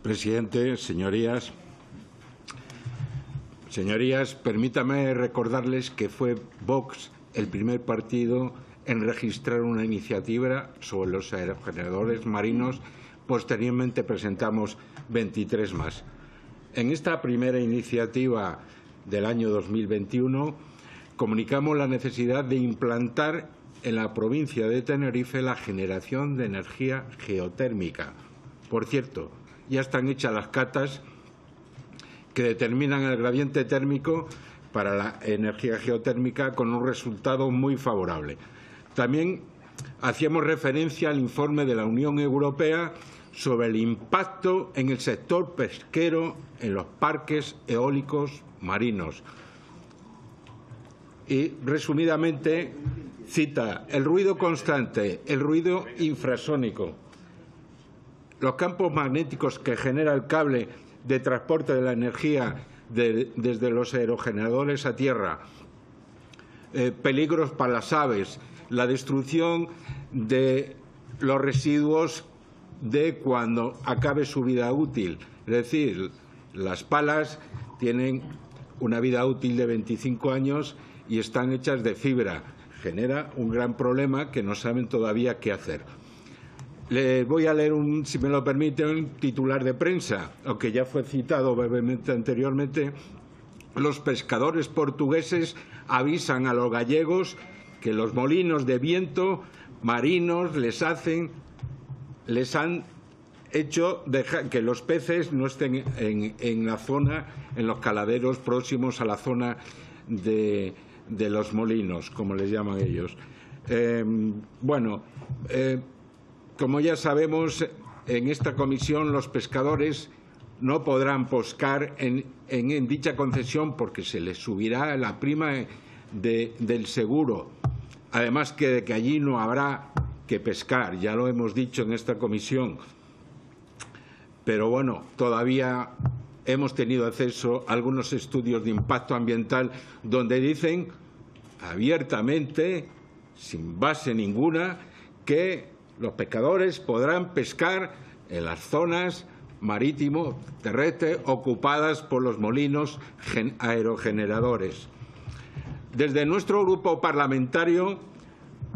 presidente, señorías. Señorías, permítame recordarles que fue Vox el primer partido en registrar una iniciativa sobre los aerogeneradores marinos. Posteriormente presentamos 23 más. En esta primera iniciativa del año 2021 comunicamos la necesidad de implantar en la provincia de Tenerife la generación de energía geotérmica. Por cierto, ya están hechas las catas que determinan el gradiente térmico para la energía geotérmica con un resultado muy favorable. También hacíamos referencia al informe de la Unión Europea sobre el impacto en el sector pesquero en los parques eólicos marinos. Y, resumidamente, cita el ruido constante, el ruido infrasónico, los campos magnéticos que genera el cable de transporte de la energía desde los aerogeneradores a tierra, peligros para las aves, la destrucción de los residuos de cuando acabe su vida útil. Es decir, las palas tienen una vida útil de 25 años y están hechas de fibra. Genera un gran problema que no saben todavía qué hacer. Les voy a leer, si me lo permite, un titular de prensa, aunque ya fue citado brevemente anteriormente. Los pescadores portugueses avisan a los gallegos que los molinos de viento marinos les han hecho que los peces no estén en la zona, en los caladeros próximos a la zona de los molinos, como les llaman ellos. Como ya sabemos, en esta comisión los pescadores no podrán pescar en dicha concesión porque se les subirá la prima del seguro. Además que allí no habrá que pescar, ya lo hemos dicho en esta comisión. Pero bueno, todavía hemos tenido acceso a algunos estudios de impacto ambiental donde dicen abiertamente, sin base ninguna, que los pescadores podrán pescar en las zonas marítimo terrestres ocupadas por los molinos aerogeneradores. Desde nuestro grupo parlamentario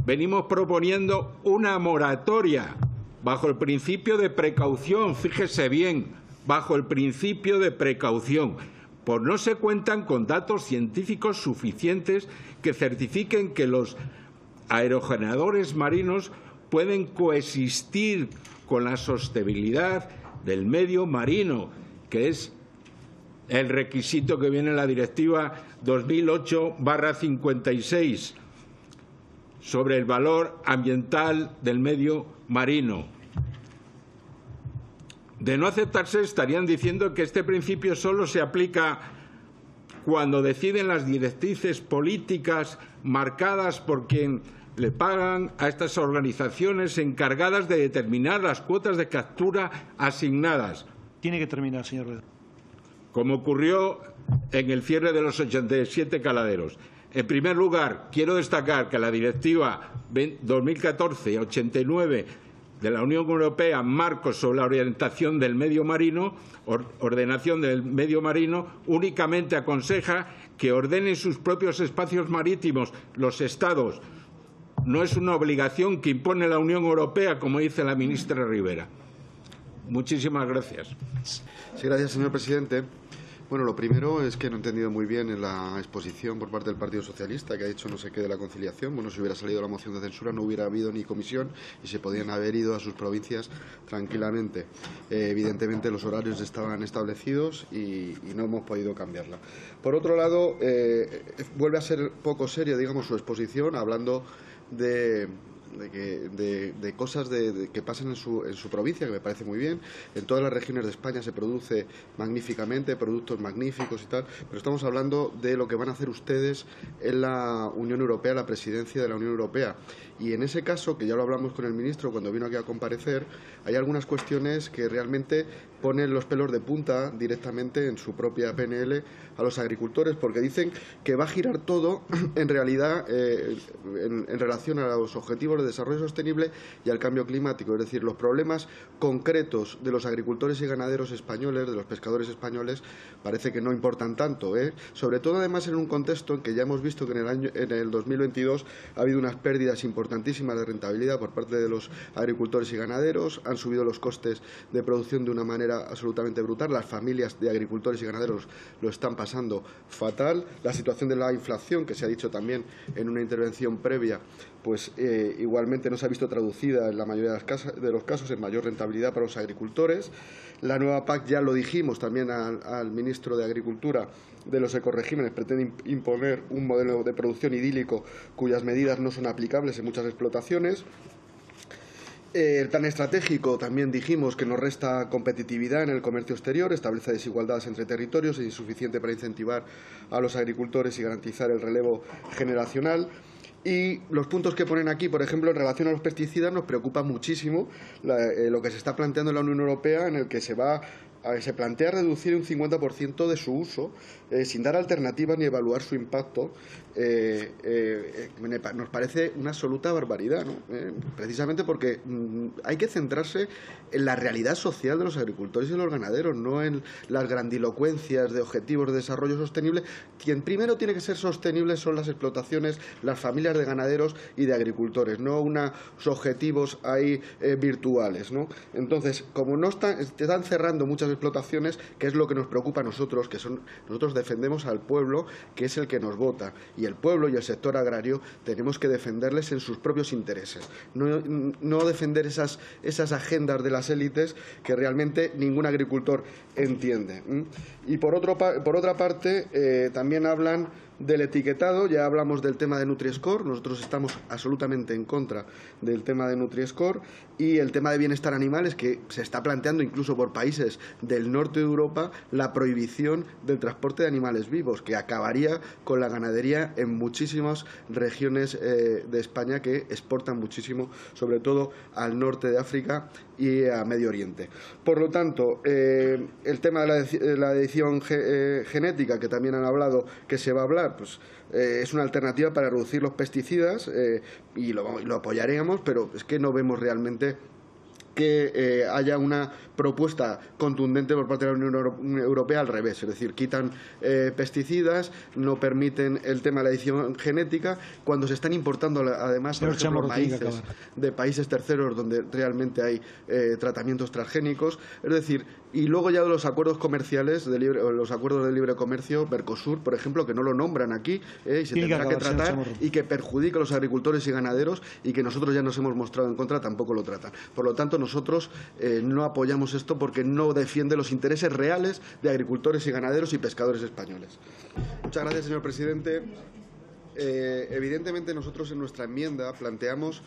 venimos proponiendo una moratoria bajo el principio de precaución, fíjese bien, bajo el principio de precaución, pues no se cuentan con datos científicos suficientes que certifiquen que los aerogeneradores marinos pueden coexistir con la sostenibilidad del medio marino, que es el requisito que viene en la Directiva 2008/56 sobre el valor ambiental del medio marino. De no aceptarse, estarían diciendo que este principio solo se aplica cuando deciden las directrices políticas marcadas por quien le pagan a estas organizaciones encargadas de determinar las cuotas de captura asignadas. Tiene que terminar, señor Rueda. Como ocurrió en el cierre de los 87 caladeros. En primer lugar, quiero destacar que la Directiva 2014/89 de la Unión Europea, Marco sobre la orientación del medio marino, ordenación del medio marino, únicamente aconseja que ordenen sus propios espacios marítimos los Estados. No es una obligación que impone la Unión Europea, como dice la ministra Rivera. Muchísimas gracias. Sí, gracias, señor presidente. Bueno, lo primero es que no he entendido muy bien en la exposición por parte del Partido Socialista, que ha dicho no sé qué de la conciliación. Bueno, si hubiera salido la moción de censura no hubiera habido ni comisión y se podían haber ido a sus provincias tranquilamente. Evidentemente los horarios estaban establecidos y no hemos podido cambiarla. Por otro lado, vuelve a ser poco serio, digamos, su exposición, hablando de cosas que pasan en su provincia, que me parece muy bien. En todas las regiones de España se produce magníficamente, productos magníficos y tal, pero estamos hablando de lo que van a hacer ustedes en la Unión Europea, la presidencia de la Unión Europea. Y en ese caso, que ya lo hablamos con el ministro cuando vino aquí a comparecer, hay algunas cuestiones que realmente ponen los pelos de punta directamente en su propia PNL a los agricultores, porque dicen que va a girar todo en realidad en relación a los objetivos de al desarrollo sostenible y al cambio climático. Es decir, los problemas concretos de los agricultores y ganaderos españoles, de los pescadores españoles, parece que no importan tanto, sobre todo además en un contexto en que ya hemos visto que en el 2022 ha habido unas pérdidas importantísimas de rentabilidad por parte de los agricultores y ganaderos, han subido los costes de producción de una manera absolutamente brutal, las familias de agricultores y ganaderos lo están pasando fatal, la situación de la inflación, que se ha dicho también en una intervención previa, pues igualmente no se ha visto traducida en la mayoría de los casos en mayor rentabilidad para los agricultores. La nueva PAC, ya lo dijimos también al ministro de Agricultura, de los ecoregímenes, pretende imponer un modelo de producción idílico cuyas medidas no son aplicables en muchas explotaciones. El plan estratégico también dijimos que nos resta competitividad en el comercio exterior, establece desigualdades entre territorios, es insuficiente para incentivar a los agricultores y garantizar el relevo generacional. Y los puntos que ponen aquí, por ejemplo, en relación a los pesticidas, nos preocupa muchísimo lo que se está planteando en la Unión Europea, en el que se plantea reducir un 50% de su uso sin dar alternativas ni evaluar su impacto. Nos parece una absoluta barbaridad, ¿no? Precisamente porque hay que centrarse en la realidad social de los agricultores y los ganaderos, no en las grandilocuencias de objetivos de desarrollo sostenible. Quien primero tiene que ser sostenible son las explotaciones, las familias de ganaderos y de agricultores, no unos objetivos ahí virtuales, ¿no? Entonces, como no están cerrando muchas explotaciones, que es lo que nos preocupa a nosotros, nosotros defendemos al pueblo, que es el que nos vota, y el pueblo y el sector agrario tenemos que defenderles en sus propios intereses, no defender esas agendas de las élites que realmente ningún agricultor entiende. Y por otra parte, también hablan del etiquetado. Ya hablamos del tema de Nutri-Score. Nosotros estamos absolutamente en contra del tema de Nutri-Score, y el tema de bienestar animal es que se está planteando incluso por países del norte de Europa la prohibición del transporte de animales vivos, que acabaría con la ganadería en muchísimas regiones de España que exportan muchísimo, sobre todo al norte de África y a Medio Oriente. Por lo tanto, el tema de la edición genética, que también han hablado que se va a hablar, pues es una alternativa para reducir los pesticidas, y lo apoyaríamos, pero es que no vemos realmente que haya una propuesta contundente por parte de la Unión Europea al revés, es decir, quitan pesticidas, no permiten el tema de la edición genética, cuando se están importando además, por ejemplo, maíces de países terceros donde realmente hay tratamientos transgénicos, es decir, y luego ya de los acuerdos comerciales, los acuerdos de libre comercio, Mercosur, por ejemplo, que no lo nombran aquí, y se tendrá que tratar, y que perjudica a los agricultores y ganaderos, y que nosotros ya nos hemos mostrado en contra, tampoco lo tratan. Por lo tanto, nosotros no apoyamos esto porque no defiende los intereses reales de agricultores y ganaderos y pescadores españoles. Muchas gracias, señor presidente. Evidentemente, nosotros en nuestra enmienda planteamos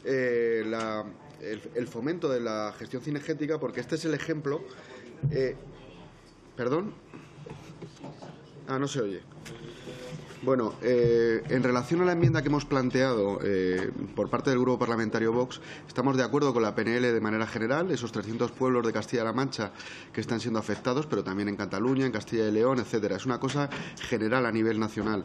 el fomento de la gestión cinegética, porque este es el ejemplo. ¿Perdón? No se oye. Bueno, en relación a la enmienda que hemos planteado por parte del Grupo Parlamentario Vox, estamos de acuerdo con la PNL de manera general, esos 300 pueblos de Castilla-La Mancha que están siendo afectados, pero también en Cataluña, en Castilla y León, etcétera. Es una cosa general a nivel nacional.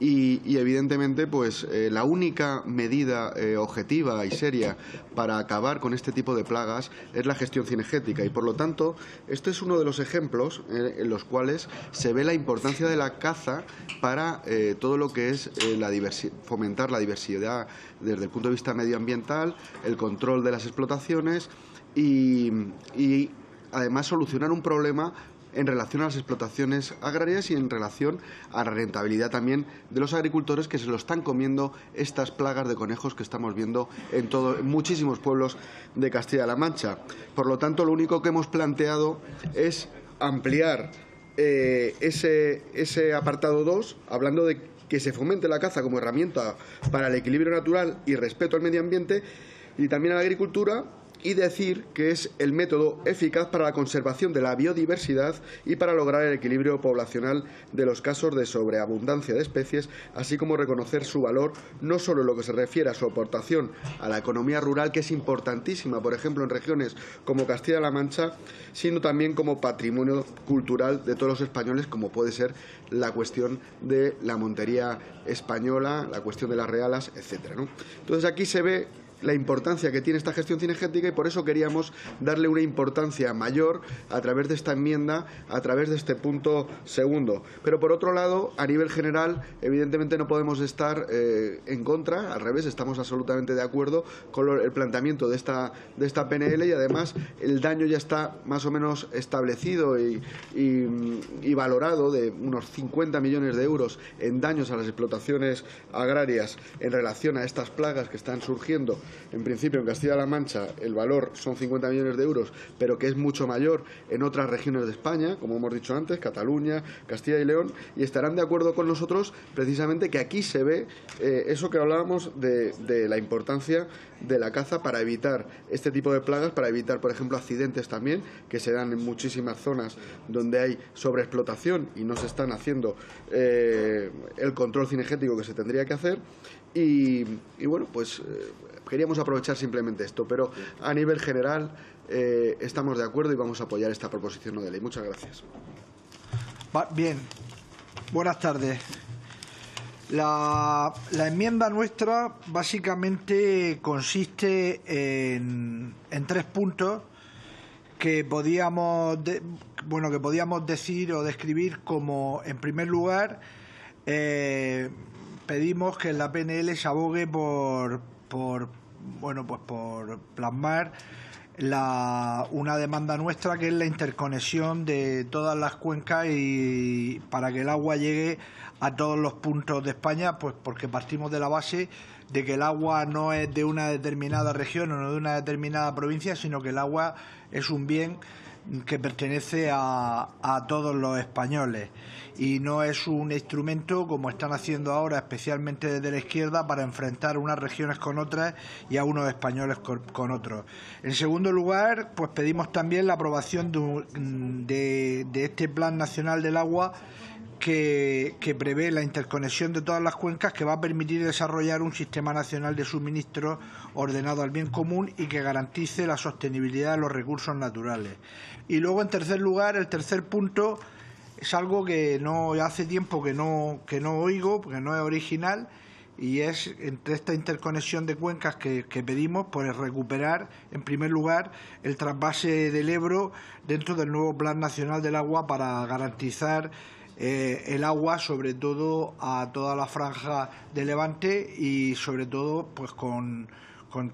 Y evidentemente, pues la única medida objetiva y seria para acabar con este tipo de plagas es la gestión cinegética. Y por lo tanto, este es uno de los ejemplos en los cuales se ve la importancia de la caza para todo lo que es fomentar la diversidad desde el punto de vista medioambiental, el control de las explotaciones y además solucionar un problema en relación a las explotaciones agrarias y en relación a la rentabilidad también de los agricultores, que se lo están comiendo estas plagas de conejos que estamos viendo en muchísimos pueblos de Castilla-La Mancha. Por lo tanto, lo único que hemos planteado es ampliar ese apartado 2, hablando de que se fomente la caza como herramienta para el equilibrio natural y respeto al medio ambiente y también a la agricultura, y decir que es el método eficaz para la conservación de la biodiversidad y para lograr el equilibrio poblacional de los casos de sobreabundancia de especies, así como reconocer su valor no solo en lo que se refiere a su aportación a la economía rural, que es importantísima, por ejemplo, en regiones como Castilla-La Mancha, sino también como patrimonio cultural de todos los españoles, como puede ser la cuestión de la montería española, la cuestión de las realas, etcétera, ¿no? Entonces aquí se ve la importancia que tiene esta gestión cinegética y por eso queríamos darle una importancia mayor a través de esta enmienda, a través de este punto segundo. Pero por otro lado, a nivel general, evidentemente no podemos estar en contra, al revés, estamos absolutamente de acuerdo con el planteamiento de esta PNL y además el daño ya está más o menos establecido y valorado de unos 50 millones de euros en daños a las explotaciones agrarias en relación a estas plagas que están surgiendo. En principio, en Castilla-La Mancha el valor son 50 millones de euros, pero que es mucho mayor en otras regiones de España, como hemos dicho antes, Cataluña, Castilla y León, y estarán de acuerdo con nosotros precisamente que aquí se ve eso que hablábamos de la importancia de la caza para evitar este tipo de plagas, para evitar, por ejemplo, accidentes también, que se dan en muchísimas zonas donde hay sobreexplotación y no se están haciendo el control cinegético que se tendría que hacer. Y bueno, pues queríamos aprovechar simplemente esto, pero a nivel general estamos de acuerdo y vamos a apoyar esta proposición no de ley. Muchas gracias. Bien, buenas tardes. La enmienda nuestra básicamente consiste en 3 puntos que podíamos decir o describir como, en primer lugar, pedimos que en la PNL se abogue por plasmar una demanda nuestra, que es la interconexión de todas las cuencas y para que el agua llegue a todos los puntos de España, pues porque partimos de la base de que el agua no es de una determinada región o no de una determinada provincia, sino que el agua es un bien que pertenece a todos los españoles y no es un instrumento, como están haciendo ahora, especialmente desde la izquierda, para enfrentar unas regiones con otras y a unos españoles con otros. En segundo lugar, pues pedimos también la aprobación de este Plan Nacional del Agua que prevé la interconexión de todas las cuencas, que va a permitir desarrollar un sistema nacional de suministro ordenado al bien común y que garantice la sostenibilidad de los recursos naturales. Y luego, en tercer lugar, el tercer punto es algo que no hace tiempo que no oigo, porque no es original, y es entre esta interconexión de cuencas que pedimos, pues recuperar, en primer lugar, el trasvase del Ebro dentro del nuevo Plan Nacional del Agua para garantizar el agua, sobre todo a toda la franja de Levante y sobre todo pues con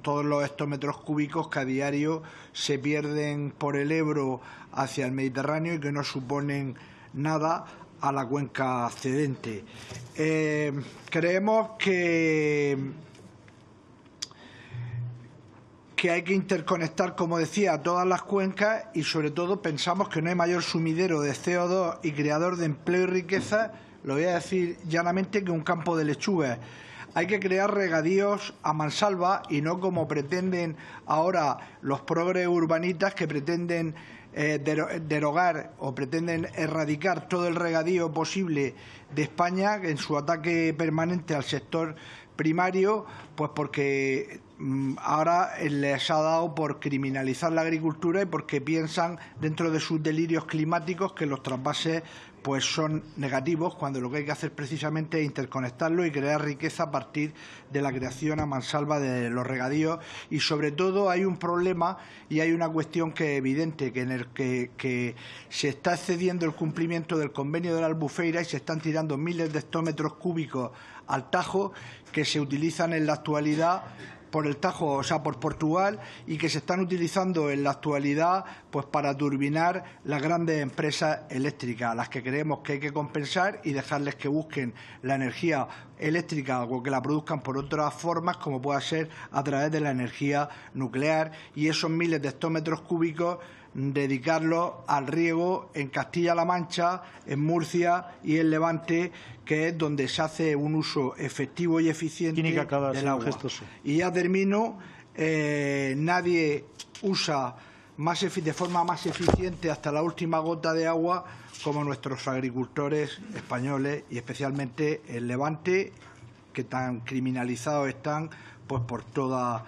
todos los hectómetros cúbicos que a diario se pierden por el Ebro hacia el Mediterráneo y que no suponen nada a la cuenca cedente. Creemos que hay que interconectar, como decía, todas las cuencas y sobre todo pensamos que no hay mayor sumidero de CO2 y creador de empleo y riqueza, lo voy a decir llanamente, que un campo de lechugas. Hay que crear regadíos a mansalva y no como pretenden ahora los progres urbanitas, que pretenden derogar o pretenden erradicar todo el regadío posible de España en su ataque permanente al sector primario, pues porque ahora les ha dado por criminalizar la agricultura y porque piensan dentro de sus delirios climáticos que los trasvases pues son negativos, cuando lo que hay que hacer precisamente es interconectarlo y crear riqueza a partir de la creación a mansalva de los regadíos. Y sobre todo hay un problema y hay una cuestión que es evidente, que en el que se está excediendo el cumplimiento del convenio de la Albufeira y se están tirando miles de hectómetros cúbicos al Tajo, que se utilizan en la actualidad por el Tajo, o sea, por Portugal, y que se están utilizando en la actualidad pues para turbinar las grandes empresas eléctricas, a las que creemos que hay que compensar y dejarles que busquen la energía eléctrica o que la produzcan por otras formas, como pueda ser a través de la energía nuclear, y esos miles de hectómetros cúbicos dedicarlos al riego en Castilla-La Mancha, en Murcia y en Levante, que es donde se hace un uso efectivo y eficiente del agua. Y ya termino, nadie usa de forma más eficiente hasta la última gota de agua como nuestros agricultores españoles y especialmente en Levante, que tan criminalizados están pues por todas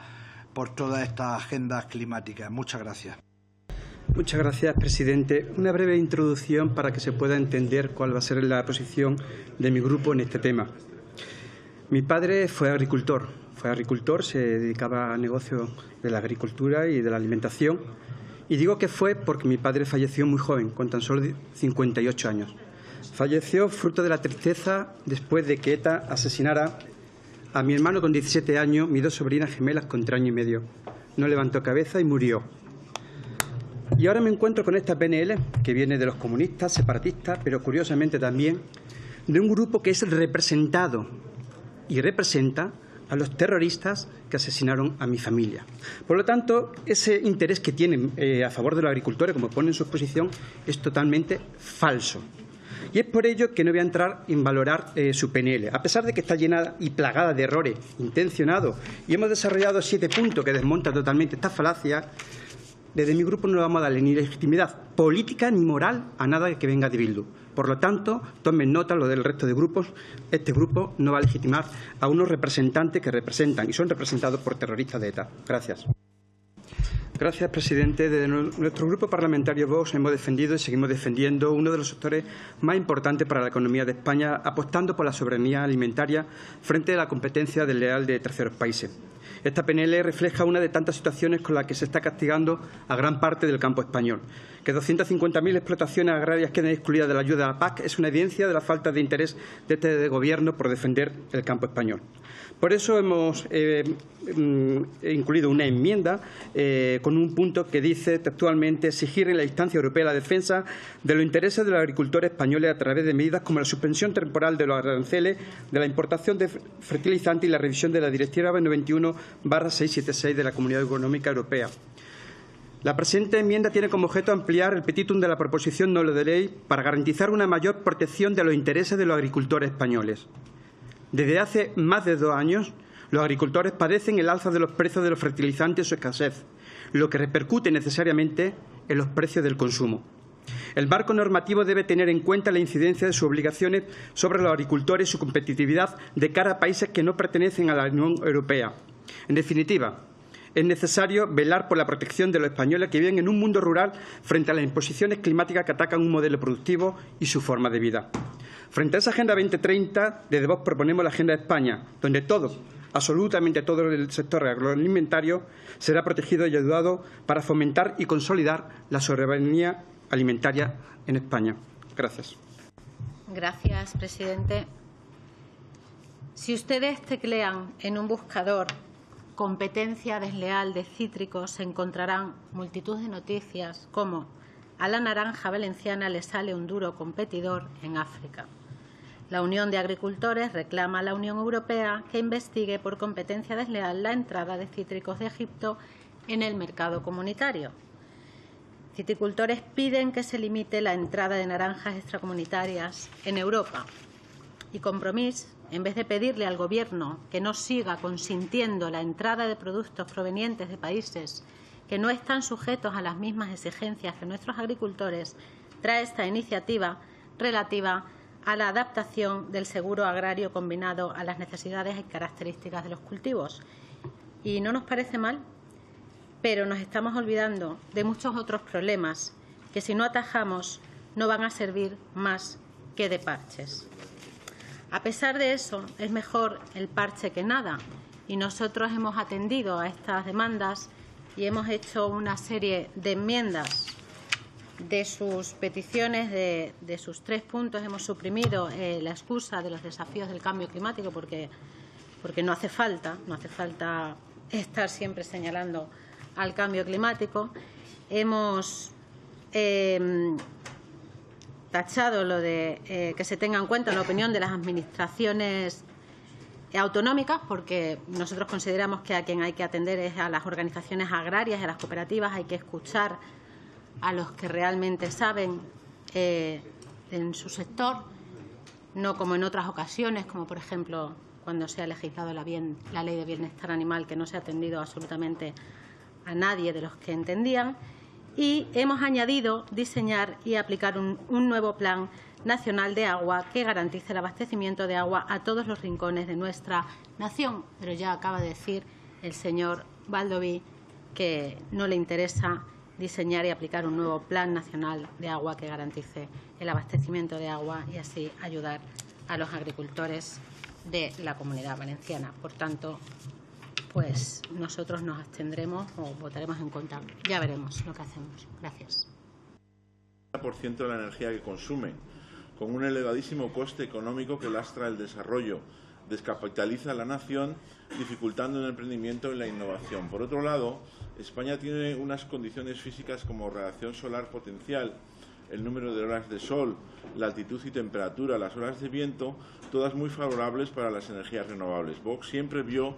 estas agendas climáticas. Muchas gracias. Muchas gracias, presidente. Una breve introducción para que se pueda entender cuál va a ser la posición de mi grupo en este tema. Mi padre fue agricultor, fue agricultor, se dedicaba al negocio de la agricultura y de la alimentación. Y digo que fue porque mi padre falleció muy joven, con tan solo 58 años. Falleció fruto de la tristeza después de que ETA asesinara a mi hermano con 17 años, mis 2 sobrinas gemelas con 3 años y medio. No levantó cabeza y murió. Y ahora me encuentro con esta PNL, que viene de los comunistas, separatistas, pero curiosamente también de un grupo que es representado y representa a los terroristas que asesinaron a mi familia. Por lo tanto, ese interés que tienen a favor de los agricultores, como pone en su exposición, es totalmente falso. Y es por ello que no voy a entrar en valorar su PNL, a pesar de que está llena y plagada de errores intencionados, y hemos desarrollado 7 puntos que desmontan totalmente esta falacia. Desde mi grupo no le vamos a darle ni legitimidad política ni moral a nada que venga de Bildu. Por lo tanto, tomen nota lo del resto de grupos. Este grupo no va a legitimar a unos representantes que representan y son representados por terroristas de ETA. Gracias. Gracias, presidente. Desde nuestro grupo parlamentario Vox hemos defendido y seguimos defendiendo uno de los sectores más importantes para la economía de España, apostando por la soberanía alimentaria frente a la competencia desleal de terceros países. Esta PNL refleja una de tantas situaciones con las que se está castigando a gran parte del campo español. Que 250.000 explotaciones agrarias queden excluidas de la ayuda a la PAC es una evidencia de la falta de interés de este Gobierno por defender el campo español. Por eso hemos incluido una enmienda con un punto que dice textualmente exigir en la instancia europea la defensa de los intereses de los agricultores españoles a través de medidas como la suspensión temporal de los aranceles de la importación de fertilizantes y la revisión de la Directiva 91/676 de la Comunidad Económica Europea. La presente enmienda tiene como objeto ampliar el petitum de la proposición no de ley para garantizar una mayor protección de los intereses de los agricultores españoles. Desde hace más de 2 años, los agricultores padecen el alza de los precios de los fertilizantes y su escasez, lo que repercute necesariamente en los precios del consumo. El marco normativo debe tener en cuenta la incidencia de sus obligaciones sobre los agricultores y su competitividad de cara a países que no pertenecen a la Unión Europea. En definitiva, es necesario velar por la protección de los españoles que viven en un mundo rural frente a las imposiciones climáticas que atacan un modelo productivo y su forma de vida. Frente a esa Agenda 2030, desde Vox proponemos la Agenda de España, donde todo, absolutamente todo el sector agroalimentario será protegido y ayudado para fomentar y consolidar la soberanía alimentaria en España. Gracias. Gracias, presidente. Si ustedes teclean en un buscador competencia desleal de cítricos, se encontrarán multitud de noticias como a la naranja valenciana le sale un duro competidor en África. La Unión de Agricultores reclama a la Unión Europea que investigue por competencia desleal la entrada de cítricos de Egipto en el mercado comunitario. Citricultores piden que se limite la entrada de naranjas extracomunitarias en Europa. Y Compromís, en vez de pedirle al Gobierno que no siga consintiendo la entrada de productos provenientes de países que no están sujetos a las mismas exigencias que nuestros agricultores, trae esta iniciativa relativa a la adaptación del seguro agrario combinado a las necesidades y características de los cultivos. Y no nos parece mal, pero nos estamos olvidando de muchos otros problemas que, si no atajamos, no van a servir más que de parches. A pesar de eso, es mejor el parche que nada, y nosotros hemos atendido a estas demandas y hemos hecho una serie de enmiendas de sus peticiones, de sus 3 puntos. Hemos suprimido la excusa de los desafíos del cambio climático porque no hace falta estar siempre señalando al cambio climático. Hemos tachado lo de que se tenga en cuenta la opinión de las administraciones autonómicas, porque nosotros consideramos que a quien hay que atender es a las organizaciones agrarias y a las cooperativas. Hay que escuchar a los que realmente saben en su sector, no como en otras ocasiones, como por ejemplo cuando se ha legislado la ley de bienestar animal, que no se ha atendido absolutamente a nadie de los que entendían. Y hemos añadido diseñar y aplicar un nuevo plan nacional de agua que garantice el abastecimiento de agua a todos los rincones de nuestra nación. Pero ya acaba de decir el señor Baldoví que no le interesa diseñar y aplicar un nuevo plan nacional de agua que garantice el abastecimiento de agua y así ayudar a los agricultores de la Comunidad Valenciana. Por tanto, pues nosotros nos abstendremos o votaremos en contra. Ya veremos lo que hacemos. Gracias. El 40% de la energía que consume, con un elevadísimo coste económico que lastra el desarrollo, descapitaliza a la nación, dificultando el emprendimiento y la innovación. Por otro lado, España tiene unas condiciones físicas como radiación solar potencial, el número de horas de sol, la altitud y temperatura, las horas de viento, todas muy favorables para las energías renovables. Vox siempre vio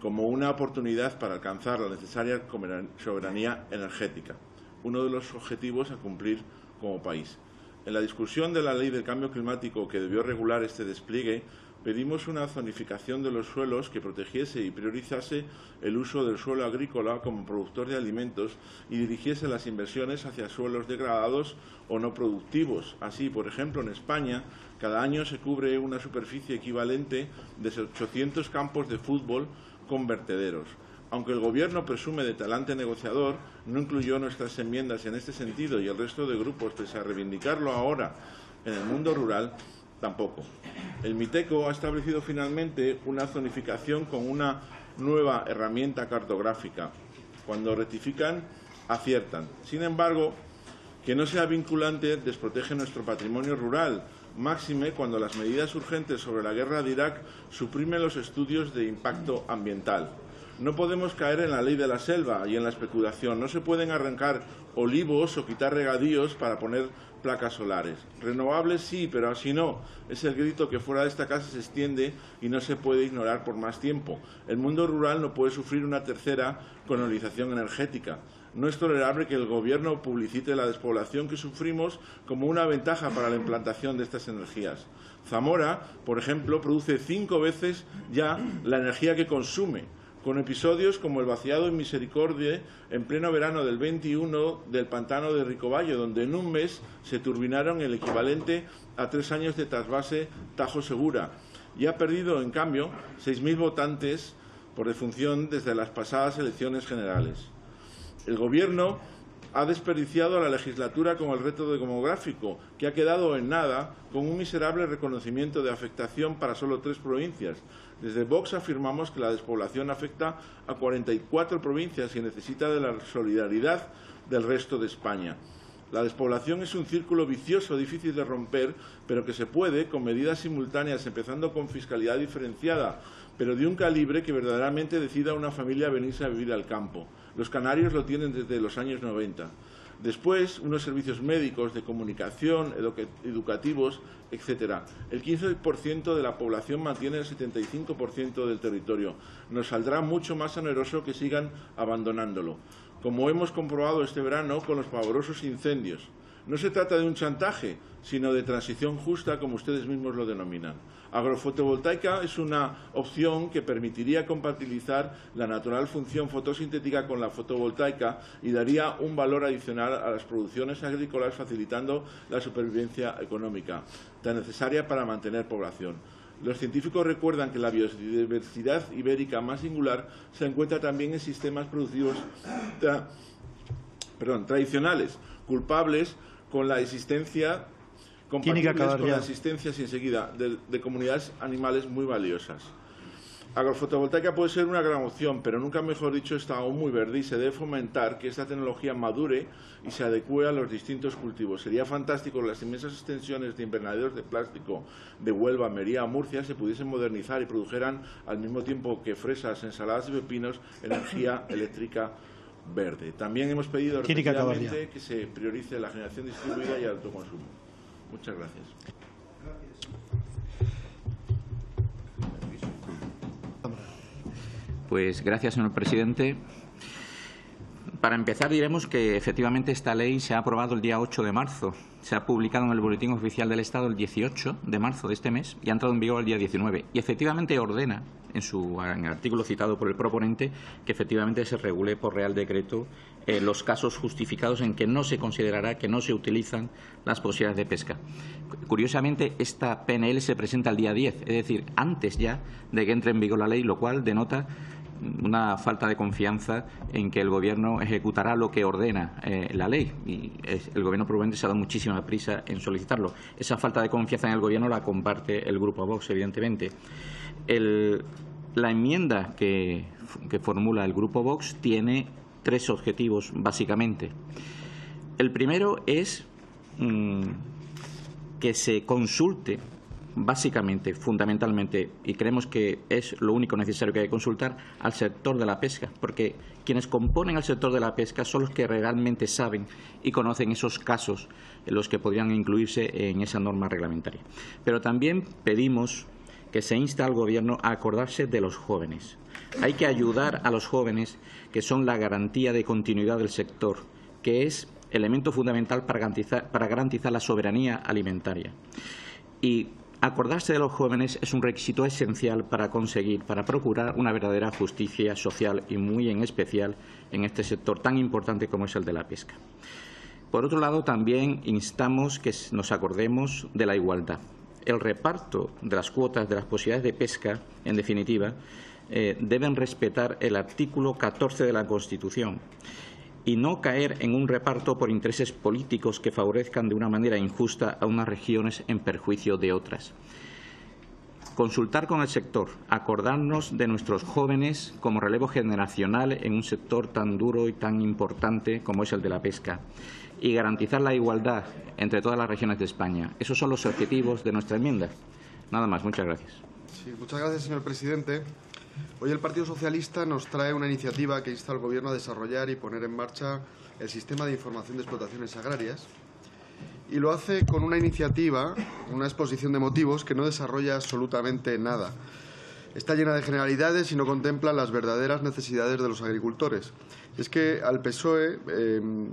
como una oportunidad para alcanzar la necesaria soberanía energética, uno de los objetivos a cumplir como país. En la discusión de la Ley del Cambio Climático que debió regular este despliegue, pedimos una zonificación de los suelos que protegiese y priorizase el uso del suelo agrícola como productor de alimentos y dirigiese las inversiones hacia suelos degradados o no productivos. Así, por ejemplo, en España, cada año se cubre una superficie equivalente de 800 campos de fútbol con vertederos. Aunque el Gobierno presume de talante negociador, no incluyó nuestras enmiendas en este sentido y el resto de grupos, pese a reivindicarlo ahora en el mundo rural, tampoco. El MITECO ha establecido finalmente una zonificación con una nueva herramienta cartográfica. Cuando rectifican, aciertan. Sin embargo, que no sea vinculante desprotege nuestro patrimonio rural, máxime cuando las medidas urgentes sobre la guerra de Irak suprimen los estudios de impacto ambiental. No podemos caer en la ley de la selva y en la especulación. No se pueden arrancar olivos o quitar regadíos para poner placas solares. Renovables sí, pero así no. Es el grito que fuera de esta casa se extiende y no se puede ignorar por más tiempo. El mundo rural no puede sufrir una tercera colonización energética. No es tolerable que el Gobierno publicite la despoblación que sufrimos como una ventaja para la implantación de estas energías. Zamora, por ejemplo, produce 5 veces ya la energía que consume, con episodios como el vaciado en Misericordia en pleno verano del 21 del pantano de Ricoballo, donde en un mes se turbinaron el equivalente a 3 años de trasvase Tajo Segura, y ha perdido, en cambio, 6.000 votantes por defunción desde las pasadas elecciones generales. El Gobierno ha desperdiciado a la legislatura con el reto demográfico, que ha quedado en nada con un miserable reconocimiento de afectación para solo 3 provincias. Desde Vox afirmamos que la despoblación afecta a 44 provincias y necesita de la solidaridad del resto de España. La despoblación es un círculo vicioso difícil de romper, pero que se puede con medidas simultáneas, empezando con fiscalidad diferenciada, pero de un calibre que verdaderamente decida a una familia venirse a vivir al campo. Los canarios lo tienen desde los años 90. Después, unos servicios médicos, de comunicación, educativos, etc. El 15% de la población mantiene el 75% del territorio. Nos saldrá mucho más oneroso que sigan abandonándolo, como hemos comprobado este verano con los pavorosos incendios. No se trata de un chantaje, sino de transición justa, como ustedes mismos lo denominan. Agrofotovoltaica es una opción que permitiría compatibilizar la natural función fotosintética con la fotovoltaica y daría un valor adicional a las producciones agrícolas, facilitando la supervivencia económica, tan necesaria para mantener población. Los científicos recuerdan que la biodiversidad ibérica más singular se encuentra también en sistemas productivos tradicionales, culpables con la existencia sin seguida de comunidades animales muy valiosas. Agrofotovoltaica puede ser una gran opción, pero nunca mejor dicho, está aún muy verde y se debe fomentar que esta tecnología madure y se adecue a los distintos cultivos. Sería fantástico que las inmensas extensiones de invernaderos de plástico de Huelva, Almería, Murcia se pudiesen modernizar y produjeran al mismo tiempo que fresas, ensaladas y pepinos energía eléctrica verde. También hemos pedido repetidamente que se priorice la generación distribuida y el autoconsumo. Muchas gracias. Pues gracias, señor presidente. Para empezar, diremos que efectivamente esta ley se ha aprobado el día 8 de marzo. Se ha publicado en el Boletín Oficial del Estado el 18 de marzo de este mes y ha entrado en vigor el día 19. Y efectivamente ordena, en el artículo citado por el proponente, que efectivamente se regule por Real Decreto los casos justificados en que no se considerará que no se utilizan las posibilidades de pesca. Curiosamente, esta PNL se presenta el día 10, es decir, antes ya de que entre en vigor la ley, lo cual denota una falta de confianza en que el Gobierno ejecutará lo que ordena la ley, y el Gobierno probablemente se ha dado muchísima prisa en solicitarlo. Esa falta de confianza en el Gobierno la comparte el Grupo Vox, evidentemente. La enmienda que formula el Grupo Vox tiene 3 objetivos, básicamente. El primero es que se consulte, básicamente, fundamentalmente, y creemos que es lo único necesario que hay que consultar, al sector de la pesca, porque quienes componen el sector de la pesca son los que realmente saben y conocen esos casos en los que podrían incluirse en esa norma reglamentaria. Pero también pedimos que se insta al Gobierno a acordarse de los jóvenes. Hay que ayudar a los jóvenes, que son la garantía de continuidad del sector, que es elemento fundamental para garantizar la soberanía alimentaria. Y acordarse de los jóvenes es un requisito esencial para procurar una verdadera justicia social y muy en especial en este sector tan importante como es el de la pesca. Por otro lado, también instamos que nos acordemos de la igualdad. El reparto de las cuotas de las posibilidades de pesca, en definitiva, deben respetar el artículo 14 de la Constitución y no caer en un reparto por intereses políticos que favorezcan de una manera injusta a unas regiones en perjuicio de otras. Consultar con el sector, acordarnos de nuestros jóvenes como relevo generacional en un sector tan duro y tan importante como es el de la pesca, y garantizar la igualdad entre todas las regiones de España. Esos son los objetivos de nuestra enmienda. Nada más. Muchas gracias. Sí, muchas gracias, señor presidente. Hoy el Partido Socialista nos trae una iniciativa que insta al Gobierno a desarrollar y poner en marcha el sistema de información de explotaciones agrarias, y lo hace con una iniciativa, una exposición de motivos que no desarrolla absolutamente nada. Está llena de generalidades y no contempla las verdaderas necesidades de los agricultores. Es que al PSOE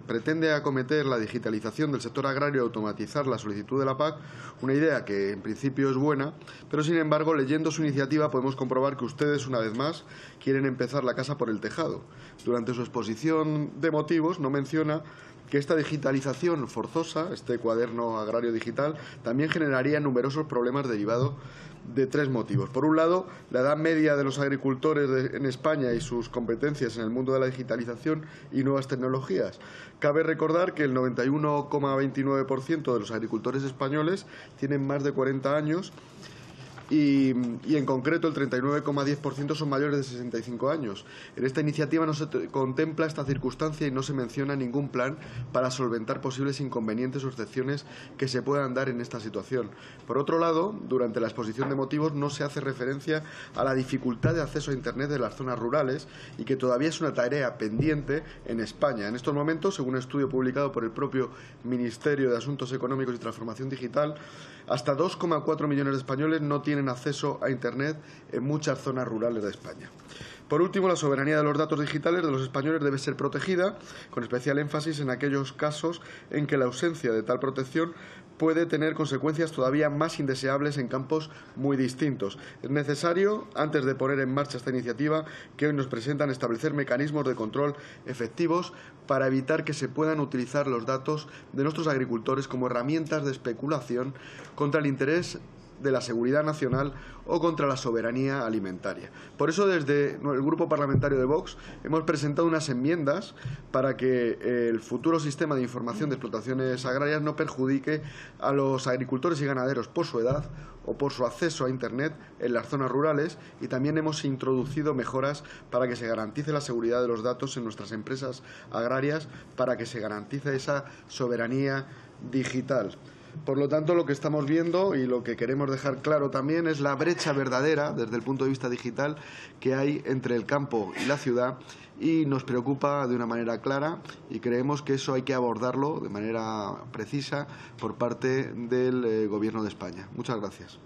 pretende acometer la digitalización del sector agrario y automatizar la solicitud de la PAC, una idea que en principio es buena, pero sin embargo, leyendo su iniciativa podemos comprobar que ustedes, una vez más, quieren empezar la casa por el tejado. Durante su exposición de motivos no menciona que esta digitalización forzosa, este cuaderno agrario digital, también generaría numerosos problemas derivados de 3 motivos. Por un lado, la edad media de los agricultores en España y sus competencias en el mundo de la digitalización y nuevas tecnologías. Cabe recordar que el 91,29% de los agricultores españoles tienen más de 40 años y en concreto el 39,10% son mayores de 65 años. En esta iniciativa no se contempla esta circunstancia y no se menciona ningún plan para solventar posibles inconvenientes o excepciones que se puedan dar en esta situación. Por otro lado, durante la exposición de motivos no se hace referencia a la dificultad de acceso a Internet de las zonas rurales y que todavía es una tarea pendiente en España. En estos momentos, según un estudio publicado por el propio Ministerio de Asuntos Económicos y Transformación Digital, hasta 2,4 millones de españoles no tienen acceso a Internet en muchas zonas rurales de España. Por último, la soberanía de los datos digitales de los españoles debe ser protegida, con especial énfasis en aquellos casos en que la ausencia de tal protección puede tener consecuencias todavía más indeseables en campos muy distintos. Es necesario, antes de poner en marcha esta iniciativa que hoy nos presentan, establecer mecanismos de control efectivos para evitar que se puedan utilizar los datos de nuestros agricultores como herramientas de especulación contra el interés de la seguridad nacional o contra la soberanía alimentaria. Por eso, desde el Grupo Parlamentario de Vox hemos presentado unas enmiendas para que el futuro sistema de información de explotaciones agrarias no perjudique a los agricultores y ganaderos por su edad o por su acceso a Internet en las zonas rurales, y también hemos introducido mejoras para que se garantice la seguridad de los datos en nuestras empresas agrarias, para que se garantice esa soberanía digital. Por lo tanto, lo que estamos viendo y lo que queremos dejar claro también es la brecha verdadera, desde el punto de vista digital, que hay entre el campo y la ciudad, y nos preocupa de una manera clara, y creemos que eso hay que abordarlo de manera precisa por parte del Gobierno de España. Muchas gracias.